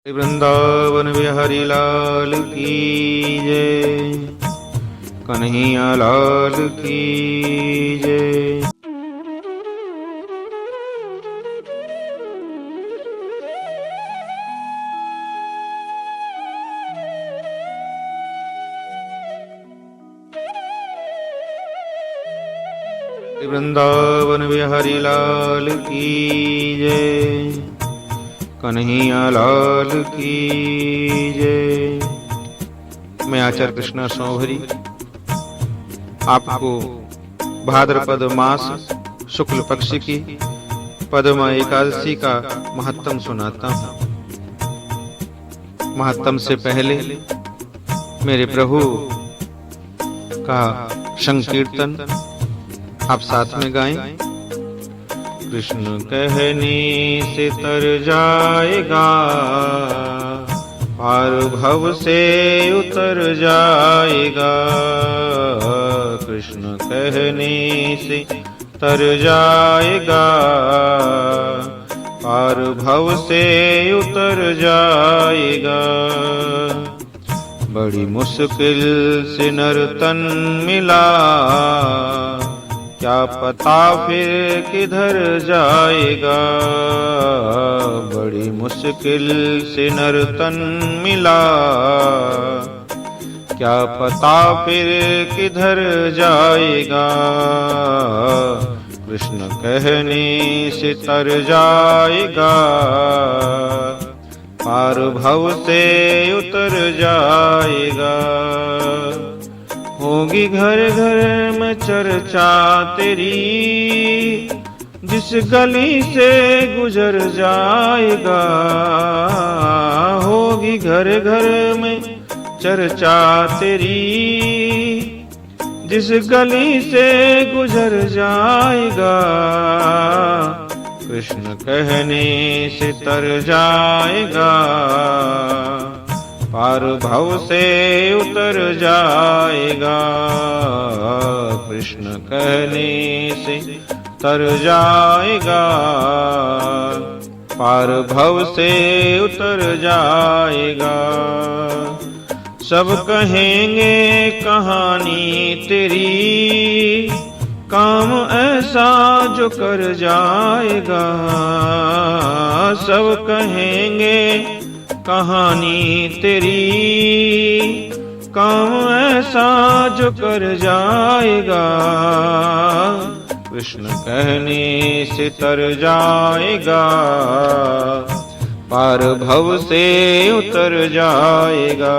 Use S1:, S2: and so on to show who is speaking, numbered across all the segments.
S1: वृंदावन बिहारी लाल की जय, कन्हैया लाल की जय। वृंदावन बिहारी लाल की जय, कन्हैया लाल की जय। मैं आचार्य कृष्णा सौभरी आपको भाद्रपद मास शुक्ल पक्ष की पद्मा एकादशी का महत्तम सुनाता हूँ। महत्तम से पहले मेरे प्रभु का संकीर्तन आप साथ में गाएं। कृष्ण कहने से तर जाएगा, पार भव से उतर जाएगा। कृष्ण कहने से तर जाएगा, पार भव से उतर जाएगा। बड़ी मुश्किल से नर तन मिला, क्या पता फिर किधर जाएगा। बड़ी मुश्किल से नर तन मिला, क्या पता फिर किधर जाएगा। कृष्ण कहने से तर जाएगा, पार भव से उतर जाएगा। होगी घर घर में चर्चा तेरी, जिस गली से गुजर जाएगा। होगी घर घर में चर्चा तेरी, जिस गली से गुजर जाएगा। कृष्ण कहने से तर जाएगा, पार भव से उतर जाएगा। कृष्ण कहने से तर जाएगा, पार भव से उतर जाएगा। सब कहेंगे कहानी तेरी, काम ऐसा जो कर जाएगा। सब कहेंगे कहानी तेरी, काम ऐसा जो कर जाएगा। कृष्ण कहने से तर जाएगा, पार भव से उतर जाएगा।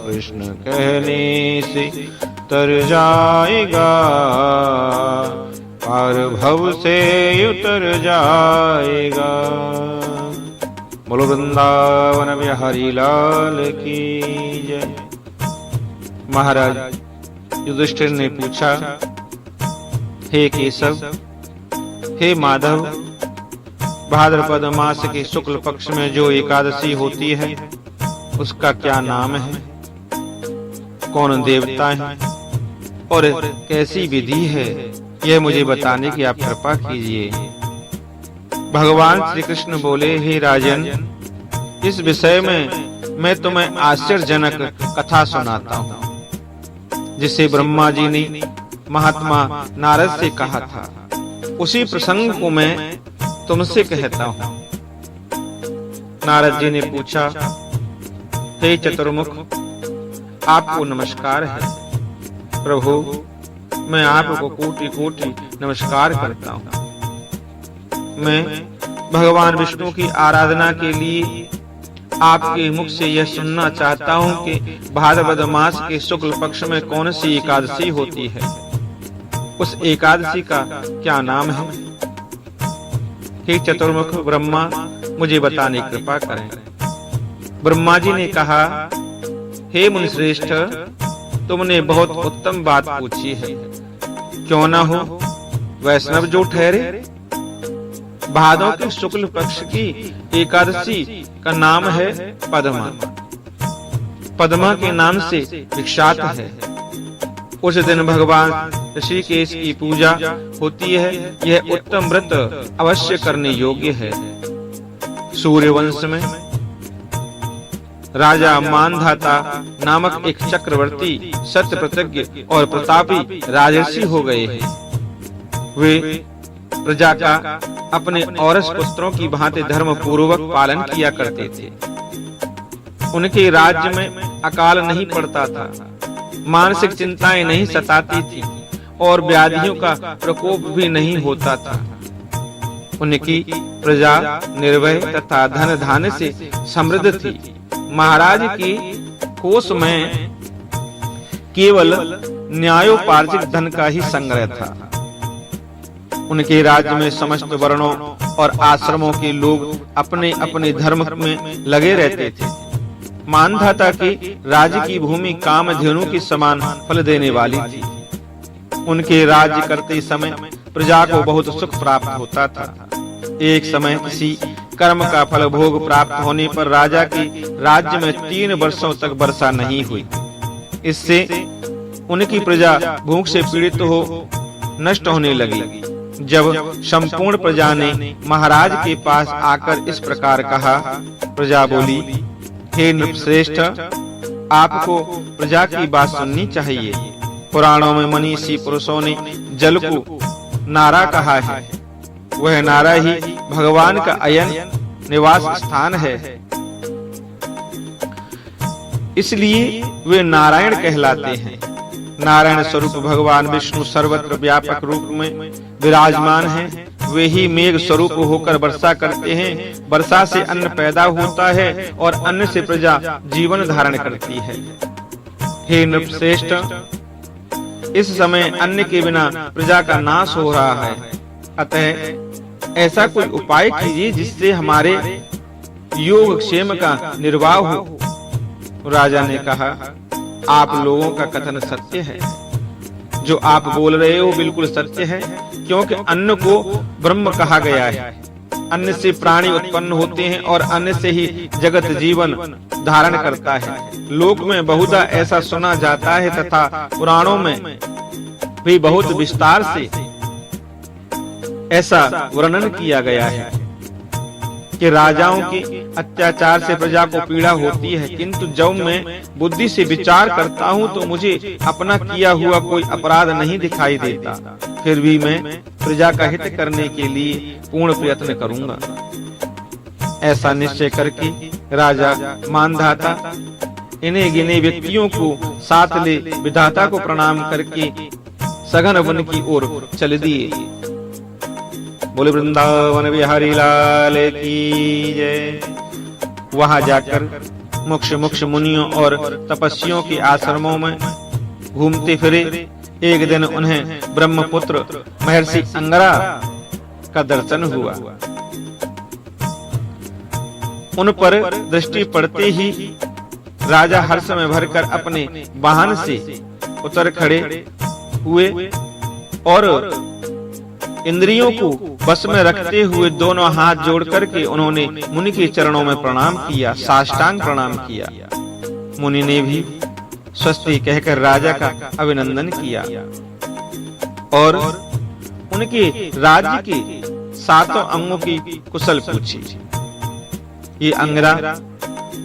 S1: कृष्ण कहने से तर जाएगा, पार भव से उतर जाएगा। बोलो वृंदावन बिहारी लाल की जय। महाराज युधिष्ठिर ने पूछा, हे केशव, हे माधव, भाद्रपद मास के शुक्ल पक्ष में जो एकादशी होती है उसका क्या नाम है, कौन देवता है और कैसी विधि है, यह मुझे बताने की आप कृपा कीजिए। भगवान श्री कृष्ण बोले, हे राजन, इस विषय में मैं तुम्हें आश्चर्यजनक कथा सुनाता हूँ, जिसे ब्रह्मा जी ने महात्मा नारद से कहा था। उसी प्रसंग को मैं तुमसे कहता हूँ। नारद जी ने पूछा, हे चतुर्मुख, आपको नमस्कार है। प्रभु, मैं आपको कोटि कोटि नमस्कार करता हूँ। मैं भगवान विष्णु की आराधना के लिए आपके मुख से यह सुनना चाहता हूँ कि भाद्रपद मास के शुक्ल पक्ष में कौन सी एकादशी होती है, उस एकादशी का क्या नाम है। हे चतुर्मुख ब्रह्मा, मुझे बताने की कृपा करें। ब्रह्मा जी ने कहा, हे मुनिश्रेष्ठ, तुमने बहुत उत्तम बात पूछी है। क्यों ना हो वैष्णव जो ठहरे। भादों के शुक्ल पक्ष की एकादशी का नाम है पद्मा। पद्मा के नाम से विख्यात है। उस दिन भगवान ऋषिकेश की पूजा होती है। यह उत्तम व्रत अवश्य करने योग्य है। सूर्यवंश में राजा मानधाता नामक एक चक्रवर्ती सत्य प्रतिज्ञ और प्रतापी राजर्षि हो गए हैं। वे प्रजा का अपने औरस पुत्रों की भांति धर्म पूर्वक पालन किया करते थे। उनके राज्य में अकाल नहीं पड़ता था, मानसिक चिंताएं नहीं सताती थी और व्याधियों का प्रकोप भी नहीं होता था। उनकी प्रजा निर्भय तथा धन धान्य से समृद्ध थी। महाराज की कोष में केवल न्यायोपार्जित धन का ही संग्रह था। उनके राज्य में समस्त वर्णों और आश्रमों के लोग अपने अपने धर्म में लगे रहते थे। मानधाता के राज्य की भूमि कामधेनु के समान फल देने वाली थी। उनके राज्य करते समय प्रजा को बहुत सुख प्राप्त होता था। एक समय किसी कर्म का फल भोग प्राप्त होने पर राजा के राज्य में 3 वर्षों तक वर्षा नहीं हुई। इससे उनकी प्रजा भूख से पीड़ित हो नष्ट होने लगी। जब संपूर्ण प्रजा ने महाराज के पास आकर इस प्रकार कहा, प्रजा बोली, हे नृपश्रेष्ठ, आपको प्रजा की बात सुननी चाहिए। पुराणों में मनीषी पुरुषों ने जल को नारा कहा है। वह नारा ही भगवान का अयन निवास स्थान है, इसलिए वे नारायण कहलाते हैं। नारायण स्वरूप भगवान विष्णु सर्वत्र व्यापक रूप में विराजमान हैं। वे ही मेघ स्वरूप होकर वर्षा करते हैं। वर्षा से अन्न पैदा होता है और अन्न से प्रजा जीवन धारण करती है। हे नृपश्रेष्ठ, इस समय अन्न के बिना प्रजा का नाश हो रहा है। अतः ऐसा कोई उपाय कीजिए जिससे हमारे योगक्षेम का निर्वाह हो। राजा ने कहा, आप लोगों का कथन सत्य है। जो आप बोल रहे हो बिल्कुल सत्य है, क्योंकि अन्न को ब्रह्म कहा गया है। अन्न से प्राणी उत्पन्न होते हैं और अन्न से ही जगत जीवन धारण करता है। लोक में बहुधा ऐसा सुना जाता है तथा पुराणों में भी बहुत विस्तार से ऐसा वर्णन किया गया है कि राजाओं के अत्याचार से प्रजा को पीड़ा होती है, किंतु जब मैं बुद्धि से विचार करता हूँ तो मुझे अपना किया हुआ कोई अपराध नहीं दिखाई देता। फिर भी मैं प्रजा का हित करने के लिए पूर्ण प्रयत्न करूंगा। ऐसा निश्चय करके राजा मानधाता इन्हें गिने व्यक्तियों को साथ ले विधाता को प्रणाम करके सघन वन की ओर चल दिए। बोले वृंदावन बिहारी लाल की जय। वहां जाकर मुक्ष मुनियों और तपस्वियों के आश्रमों में घूमते फिरे। एक दिन उन्हें ब्रह्मपुत्र महर्षि अंगरा का दर्शन हुआ। उन पर दृष्टि पड़ते ही राजा हर्ष में भरकर अपने वाहन से उतर खड़े हुए और इंद्रियों को बस में रखते हुए दोनों हाथ जोड़ करके उन्होंने मुनि के चरणों में प्रणाम किया, साष्टांग प्रणाम किया। मुनि ने भी स्वस्ति कहकर राजा का अभिनंदन किया और उनके राज्य के 7 अंगों की कुशल पूछी। ये अंगरा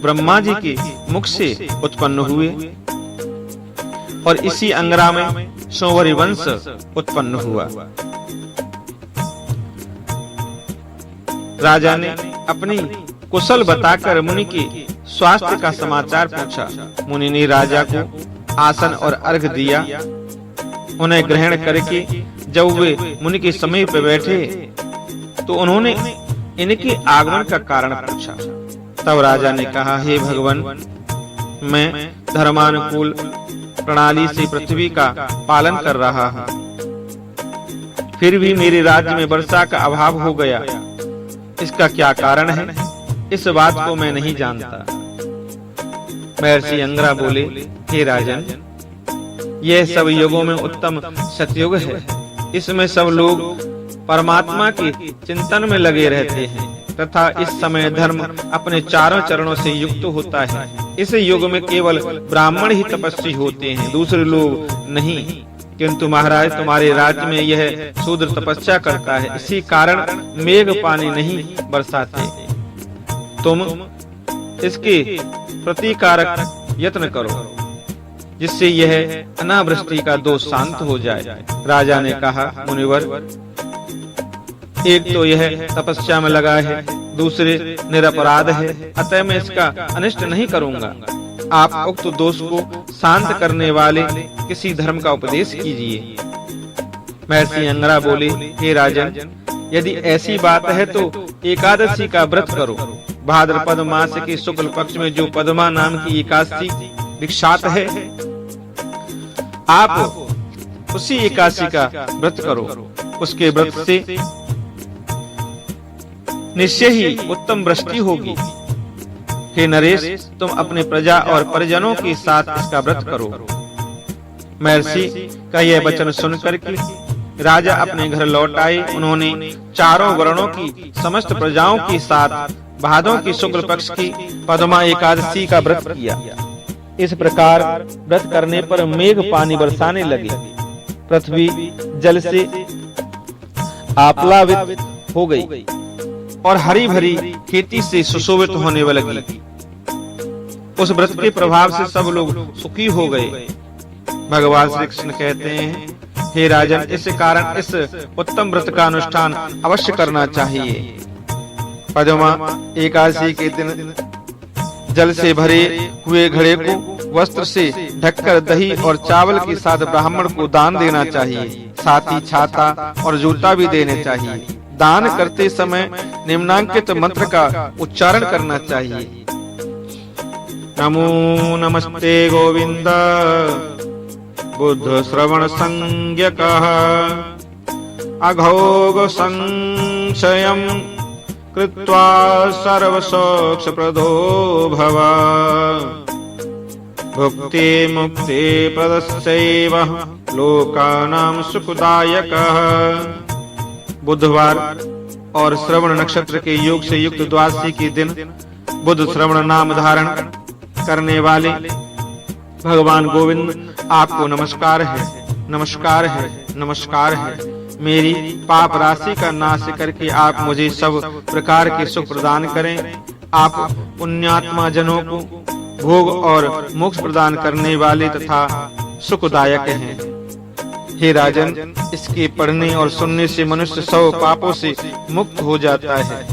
S1: ब्रह्मा जी के मुख से उत्पन्न हुए और इसी अंगरा में सोवरी वंश उत्पन्न हुआ। राजा ने अपनी कुशल बताकर मुनि के स्वास्थ्य का समाचार पूछा। मुनि ने राजा को आसन और अर्घ दिया। उन्हें ग्रहण करके जब वे मुनि के समीप बैठे तो उन्होंने इनके आगमन का कारण पूछा। तब राजा ने कहा, हे भगवान, मैं धर्मानुकूल प्रणाली से पृथ्वी का पालन कर रहा हूँ, फिर भी मेरे राज्य में वर्षा का अभाव हो गया। इसका क्या कारण है, इस बात को मैं नहीं जानता। महर्षि अंगरा बोले, हे राजन, यह सब युगों में उत्तम सतयुग है। इसमें सब लोग परमात्मा के चिंतन में लगे रहते हैं तथा इस समय धर्म अपने चारों चरणों से युक्त होता है। इस युग में केवल ब्राह्मण ही तपस्वी होते हैं, दूसरे लोग नहीं। किंतु महाराज, तुम्हारे राज्य में यह शूद्र तपस्या करता है, इसी कारण मेघ पानी नहीं बरसाते। तुम इसके प्रतिकारक यत्न करो, जिससे यह अनावृष्टि का दोष शांत हो जाए। राजा ने कहा, मुनिवर, एक तो यह तपस्या में लगा है, दूसरे निरपराध है, अतः मैं इसका अनिष्ट नहीं करूंगा। आप उक्त दोष को शांत करने वाले किसी धर्म का उपदेश कीजिए। महर्षि अंगरा बोले, हे राजन, यदि ऐसी बात है तो एकादशी का व्रत करो। भाद्रपद मास के शुक्ल पक्ष में जो पद्मा नाम की एकादशी विख्यात है, आप उसी एकादशी का व्रत करो। उसके व्रत से निश्चय ही उत्तम वृष्टि होगी। हे नरेश, तुम अपने प्रजा और परिजनों के साथ इसका व्रत करो। महर्षि का यह वचन सुनकर के राजा अपने घर लौट आए। उन्होंने चारों वर्णों की समस्त प्रजाओं के साथ भादों की शुक्ल पक्ष की पद्मा एकादशी का व्रत किया। इस प्रकार व्रत करने पर मेघ पानी बरसाने लगे। पृथ्वी जल से आप्लावित हो गई और हरी भरी खेती से सुशोभित होने लगी। उस व्रत के प्रभाव से सब लोग सुखी हो गए। भगवान श्री कृष्ण कहते हैं, हे राजन, इस कारण इस उत्तम व्रत का अनुष्ठान अवश्य करना चाहिए। पद्मा एकादशी के दिन जल से भरे हुए घड़े को वस्त्र से ढककर दही और चावल के साथ ब्राह्मण को दान देना चाहिए। साथ ही छाता और जूता भी देने चाहिए। दान करते समय निम्नांकित मंत्र का उच्चारण करना चाहिए। नमो नमस्ते गोविंद बुद्ध श्रवण संज्ञकः अघोघ संशयं कृत्वा सर्वसोक्ष प्रदो भव भुक्ति मुक्ति प्रदस्यैव लोकानां सुखदायकः। बुधवार और श्रवण नक्षत्र के योग से युक्त द्वादशी के दिन बुध श्रवण नाम धारण करने वाले भगवान गोविंद आपको नमस्कार है, नमस्कार है, नमस्कार है। मेरी पाप राशि का नाश करके आप मुझे सब प्रकार के सुख प्रदान करें। आप पुण्यात्मा जनों को भोग और मोक्ष प्रदान करने वाले तथा सुखदायक हैं। हे राजन, इसके पढ़ने और सुनने से मनुष्य सब पापों से मुक्त हो जाता है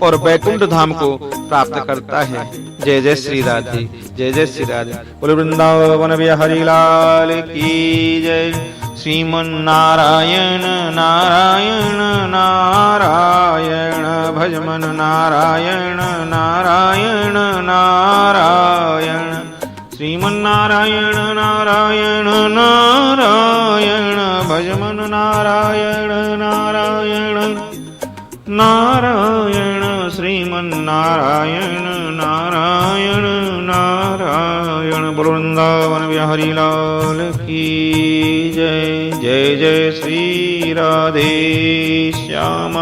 S1: और वैकुंठ धाम को प्राप्त करता है। जय जय श्री राधे, जय जय श्री राधे। बोलो वृंदावन बिहारी लाल की जय। श्रीमन्नारायण नारायण नारायण भजमन नारायण नारायण नारायण। श्रीमन्नारायण नारायण नारायण भजमन नारायण नारायण नारायण। श्रीमन्नारायण नारायण नारायण। बोलो वृंदावन बिहारी लाल की जय। जय जय श्री राधे श्याम।